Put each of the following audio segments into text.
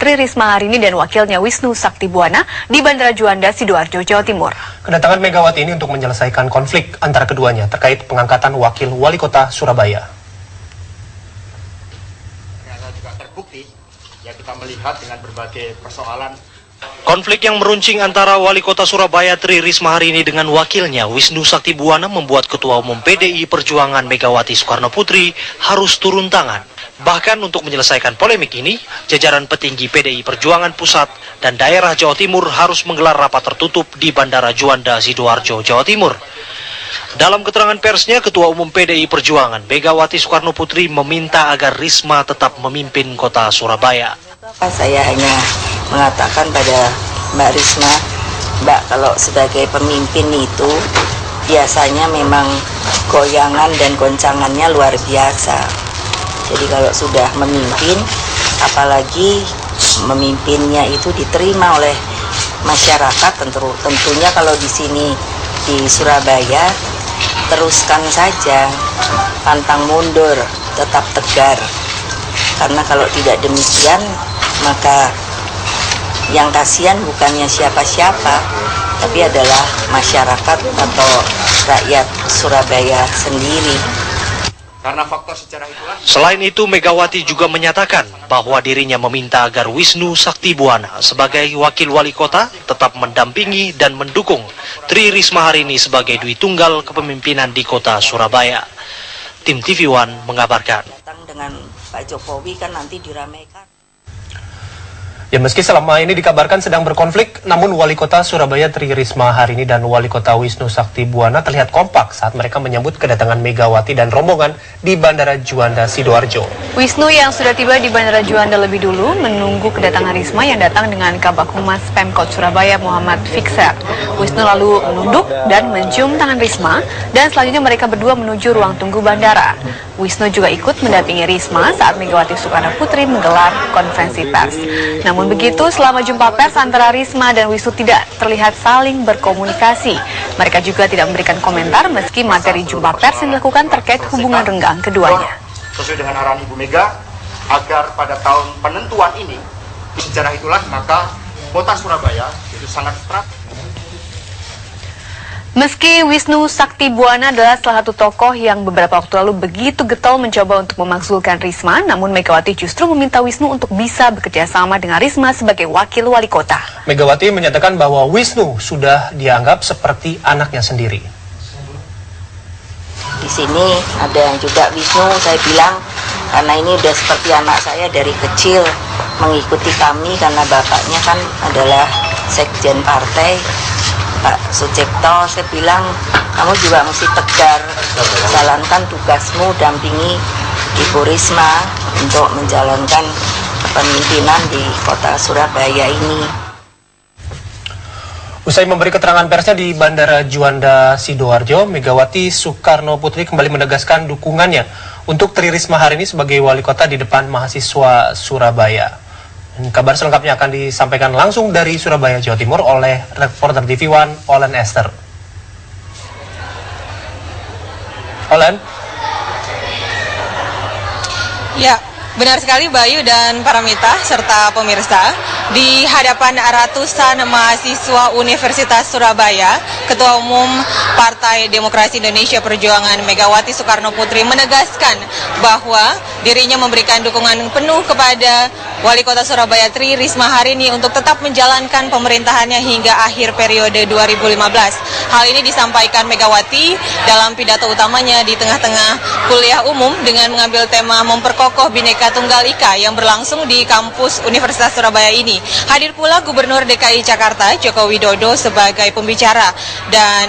Tri Risma hari ini dan wakilnya Wisnu Saktibuwana di Bandara Juanda, Sidoarjo, Jawa Timur. Kedatangan Megawati ini untuk menyelesaikan konflik antara keduanya terkait pengangkatan wakil wali kota Surabaya. Ternyata juga terbukti, ya kita melihat dengan berbagai persoalan. Konflik yang meruncing antara wali kota Surabaya Tri Risma hari ini dengan wakilnya Wisnu Saktibuwana membuat Ketua Umum PDI Perjuangan Megawati Soekarno Putri harus turun tangan. Bahkan untuk menyelesaikan polemik ini, jajaran petinggi PDI Perjuangan Pusat dan daerah Jawa Timur harus menggelar rapat tertutup di Bandara Juanda, Sidoarjo, Jawa Timur. Dalam keterangan persnya, Ketua Umum PDI Perjuangan Megawati Soekarno Putri meminta agar Risma tetap memimpin kota Surabaya. Saya hanya mengatakan pada Mbak Risma, Mbak, kalau sebagai pemimpin itu biasanya memang goyangan dan goncangannya luar biasa. Jadi kalau sudah memimpin, apalagi memimpinnya itu diterima oleh masyarakat, tentunya kalau di sini di Surabaya teruskan saja, pantang mundur, tetap tegar. Karena kalau tidak demikian, maka yang kasihan bukannya siapa-siapa, tapi adalah masyarakat atau rakyat Surabaya sendiri. Karena faktor sejarah itulah. Selain itu, Megawati juga menyatakan bahwa dirinya meminta agar Wisnu Saktibuwana sebagai wakil wali kota tetap mendampingi dan mendukung Tri Risma hari ini sebagai dui tunggal kepemimpinan di kota Surabaya. Tim TV One mengabarkan. Dengan Pak Jokowi kan nanti diramaikan. Ya, meski selama ini dikabarkan sedang berkonflik, namun Wali Kota Surabaya Tri Risma hari ini dan Wali Kota Wisnu Saktibuwana terlihat kompak saat mereka menyambut kedatangan Megawati dan rombongan di Bandara Juanda, Sidoarjo. Wisnu yang sudah tiba di Bandara Juanda lebih dulu menunggu kedatangan Risma yang datang dengan Kabag Humas Pemkot Surabaya Muhammad Fixer. Wisnu lalu menunduk dan mencium tangan Risma dan selanjutnya mereka berdua menuju ruang tunggu bandara. Wisnu juga ikut mendampingi Risma saat Megawati Soekarno Putri menggelar konferensi pers. Namun begitu, selama jumpa pers antara Risma dan Wisnu tidak terlihat saling berkomunikasi. Mereka juga tidak memberikan komentar meski materi jumpa pers yang dilakukan terkait hubungan renggang keduanya. Sesuai dengan arahan Ibu Mega, agar pada tahun penentuan ini, di sejarah itulah maka kota Surabaya itu sangat erat. Meski Wisnu Saktibuwana adalah salah satu tokoh yang beberapa waktu lalu begitu getol mencoba untuk memakzulkan Risma, namun Megawati justru meminta Wisnu untuk bisa bekerja sama dengan Risma sebagai wakil wali kota. Megawati menyatakan bahwa Wisnu sudah dianggap seperti anaknya sendiri. Di sini ada yang juga Wisnu, saya bilang karena ini udah seperti anak saya dari kecil mengikuti kami karena bapaknya kan adalah sekjen partai Pak Sucipto. Saya bilang kamu juga mesti tegar, jalankan tugasmu, dampingi Ibu Risma untuk menjalankan kepemimpinan di kota Surabaya ini. Usai memberi keterangan persnya di Bandara Juanda, Sidoarjo, Megawati Soekarno Putri kembali menegaskan dukungannya untuk Tri Risma hari ini sebagai wali kota di depan mahasiswa Surabaya. Kabar selengkapnya akan disampaikan langsung dari Surabaya, Jawa Timur oleh reporter TV One, Olen Esther. Olen? Ya, benar sekali Bayu dan Paramita serta pemirsa. Di hadapan ratusan mahasiswa Universitas Surabaya, Ketua Umum Partai Demokrasi Indonesia Perjuangan Megawati Soekarno Putri menegaskan bahwa dirinya memberikan dukungan penuh kepada Wali Kota Surabaya Tri Risma hari ini untuk tetap menjalankan pemerintahannya hingga akhir periode 2015. Hal ini disampaikan Megawati dalam pidato utamanya di tengah-tengah kuliah umum dengan mengambil tema memperkokoh Bhinneka Tunggal Ika yang berlangsung di kampus Universitas Surabaya ini. Hadir pula Gubernur DKI Jakarta Joko Widodo sebagai pembicara dan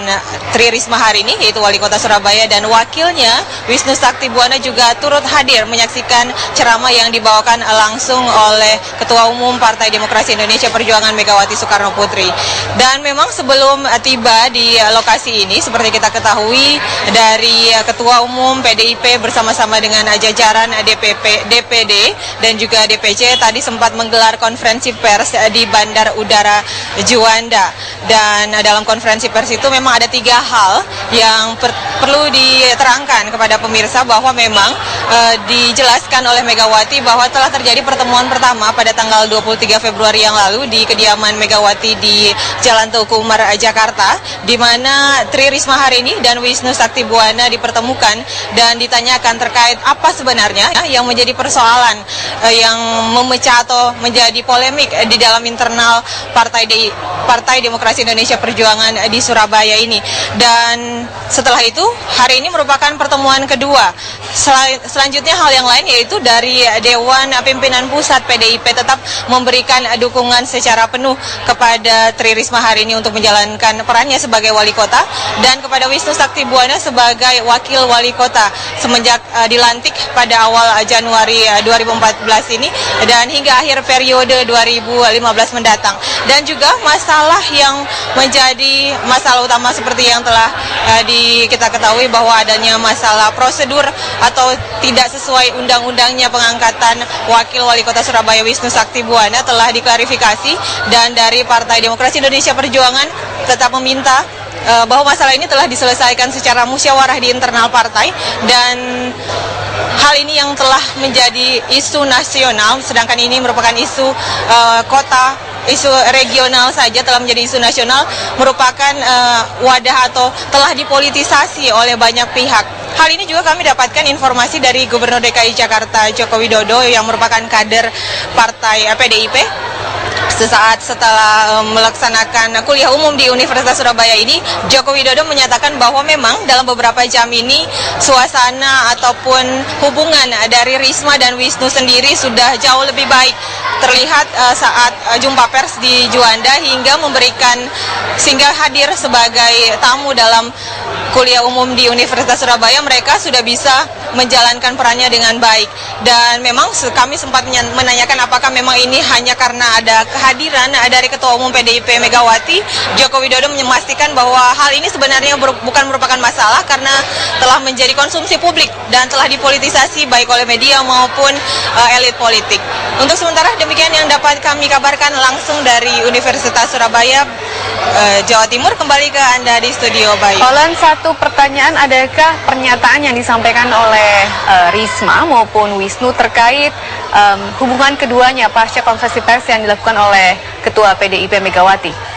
Tri Risma hari ini yaitu Wali Kota Surabaya dan wakilnya Wisnu Saktibuwana juga turut hadir menyaksikan ceramah yang dibawakan langsung oleh Ketua Umum Partai Demokrasi Indonesia Perjuangan Megawati Soekarno Putri. Dan memang sebelum tiba di lokasi ini seperti kita ketahui dari Ketua Umum PDIP bersama-sama dengan jajaran DPD dan juga DPC tadi sempat menggelar konferensi pers di Bandar Udara Juanda. Dan dalam konferensi pers itu memang ada 3 hal. Yang perlu diterangkan kepada pemirsa bahwa memang dijelaskan oleh Megawati bahwa telah terjadi pertemuan pertama pada tanggal 23 Februari yang lalu di kediaman Megawati di Jalan Teuku Umar, Jakarta, di mana Tri Risma hari ini dan Wisnu Sakti Buwana dipertemukan dan ditanyakan terkait apa sebenarnya yang menjadi persoalan yang memecah atau menjadi polemik di dalam internal Partai Demokrasi Indonesia Perjuangan di Surabaya ini. Dan setelah itu hari ini merupakan pertemuan kedua. Selanjutnya hal yang lain yaitu dari Dewan Pimpinan Pusat PDIP tetap memberikan dukungan secara penuh kepada Tri Risma hari ini untuk menjalankan perannya sebagai wali kota dan kepada Wisnu Sakti Buwana sebagai wakil wali kota semenjak dilantik pada awal Januari 2014 ini dan hingga akhir periode 2015 mendatang. Dan juga masalah yang menjadi masalah utama seperti yang telah kita ketahui bahwa adanya masalah prosedur atau tidak sesuai undang-undangnya pengangkatan wakil wali kota Surabaya Wisnu Sakti Buwana telah diklarifikasi dan dari Partai Demokrasi Indonesia Perjuangan tetap meminta bahwa masalah ini telah diselesaikan secara musyawarah di internal partai dan hal ini yang telah menjadi isu nasional, sedangkan ini merupakan isu kota, isu regional saja telah menjadi isu nasional, merupakan wadah atau telah dipolitisasi oleh banyak pihak. Hal ini juga kami dapatkan informasi dari Gubernur DKI Jakarta Joko Widodo yang merupakan kader partai PDIP. Sesaat setelah melaksanakan kuliah umum di Universitas Surabaya ini, Joko Widodo menyatakan bahwa memang dalam beberapa jam ini suasana ataupun hubungan dari Risma dan Wisnu sendiri sudah jauh lebih baik. Terlihat saat jumpa pers di Juanda sehingga hadir sebagai tamu dalam kuliah umum di Universitas Surabaya, mereka sudah bisa menjalankan perannya dengan baik. Dan memang kami sempat menanyakan apakah memang ini hanya karena ada kehadiran dari Ketua Umum PDIP Megawati. Joko Widodo memastikan bahwa hal ini sebenarnya bukan merupakan masalah karena telah menjadi konsumsi publik dan telah dipolitisasi baik oleh media maupun elit politik. Untuk sementara demikian yang dapat kami kabarkan langsung dari Universitas Surabaya, Jawa Timur. Kembali ke Anda di studio, Bayu. Olan, satu pertanyaan, adakah pernyataan yang disampaikan oleh Risma maupun Wisnu terkait hubungan keduanya pasca konferensi pers yang dilakukan oleh Ketua PDIP Megawati?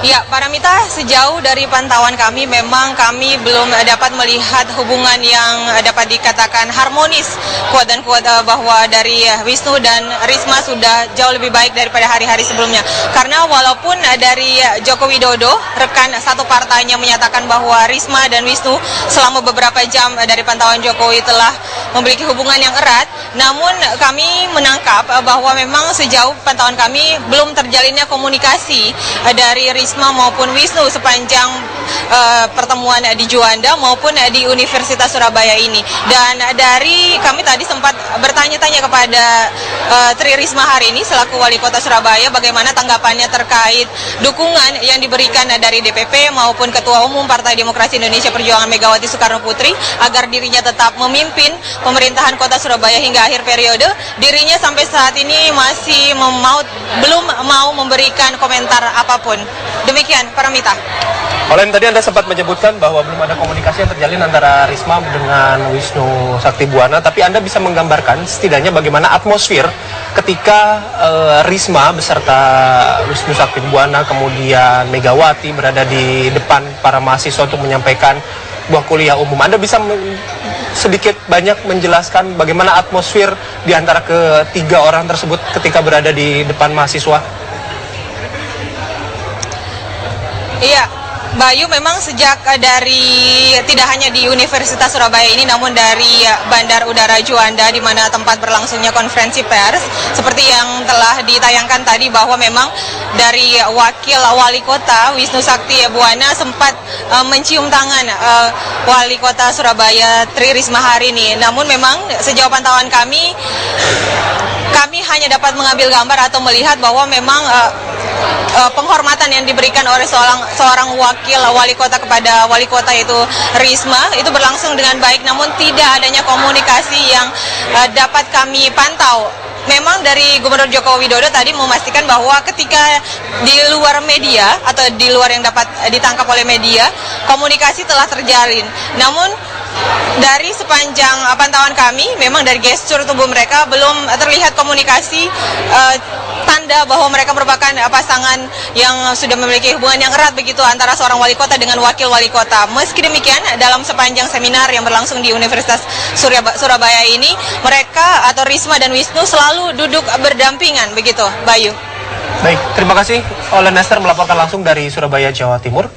Ya, Paramita, sejauh dari pantauan kami memang kami belum dapat melihat hubungan yang dapat dikatakan harmonis, quote dan quote, bahwa dari Wisnu dan Risma sudah jauh lebih baik daripada hari-hari sebelumnya. Karena walaupun dari Joko Widodo, rekan satu partainya menyatakan bahwa Risma dan Wisnu selama beberapa jam dari pantauan Jokowi telah memiliki hubungan yang erat, namun kami menangkap bahwa memang sejauh pantauan kami belum terjalinnya komunikasi dari Risma maupun Wisnu sepanjang pertemuan di Juanda maupun di Universitas Surabaya ini. Dan dari kami tadi sempat bertanya-tanya kepada Tri Risma hari ini selaku Wali Kota Surabaya bagaimana tanggapannya terkait dukungan yang diberikan dari DPP maupun Ketua Umum Partai Demokrasi Indonesia Perjuangan Megawati Soekarno Putri agar dirinya tetap memimpin pemerintahan Kota Surabaya hingga akhir periode. Dirinya sampai saat ini masih belum mau memberikan komentar apapun. Demikian, Paramita. Olen, tadi Anda sempat menyebutkan bahwa belum ada komunikasi yang terjalin antara Risma dengan Wisnu Sakti Buwana, tapi Anda bisa menggambarkan setidaknya bagaimana atmosfer ketika Risma beserta Wisnu Sakti Buwana kemudian Megawati berada di depan para mahasiswa untuk menyampaikan buah kuliah umum. Anda bisa sedikit banyak menjelaskan bagaimana atmosfer di antara ketiga orang tersebut ketika berada di depan mahasiswa? Iya, Bayu, memang sejak dari tidak hanya di Universitas Surabaya ini, namun dari Bandar Udara Juanda di mana tempat berlangsungnya konferensi pers, seperti yang telah ditayangkan tadi bahwa memang dari wakil wali kota Wisnu Sakti Buwana sempat mencium tangan wali kota Surabaya Tri Risma hari ini. Namun memang sejauh pantauan kami hanya dapat mengambil gambar atau melihat bahwa memang penghormatan yang diberikan oleh seorang wakil wali kota kepada wali kota yaitu Risma itu berlangsung dengan baik, namun tidak adanya komunikasi yang dapat kami pantau memang dari Gubernur Joko Widodo tadi memastikan bahwa ketika di luar media atau di luar yang dapat ditangkap oleh media, komunikasi telah terjalin. Namun dari sepanjang pantauan kami, memang dari gestur tubuh mereka belum terlihat komunikasi tanda bahwa mereka merupakan pasangan yang sudah memiliki hubungan yang erat begitu antara seorang wali kota dengan wakil wali kota. Meski demikian, dalam sepanjang seminar yang berlangsung di Universitas Surabaya ini, mereka atau Risma dan Wisnu selalu duduk berdampingan begitu, Bayu. Baik, terima kasih Olen Nester melaporkan langsung dari Surabaya, Jawa Timur.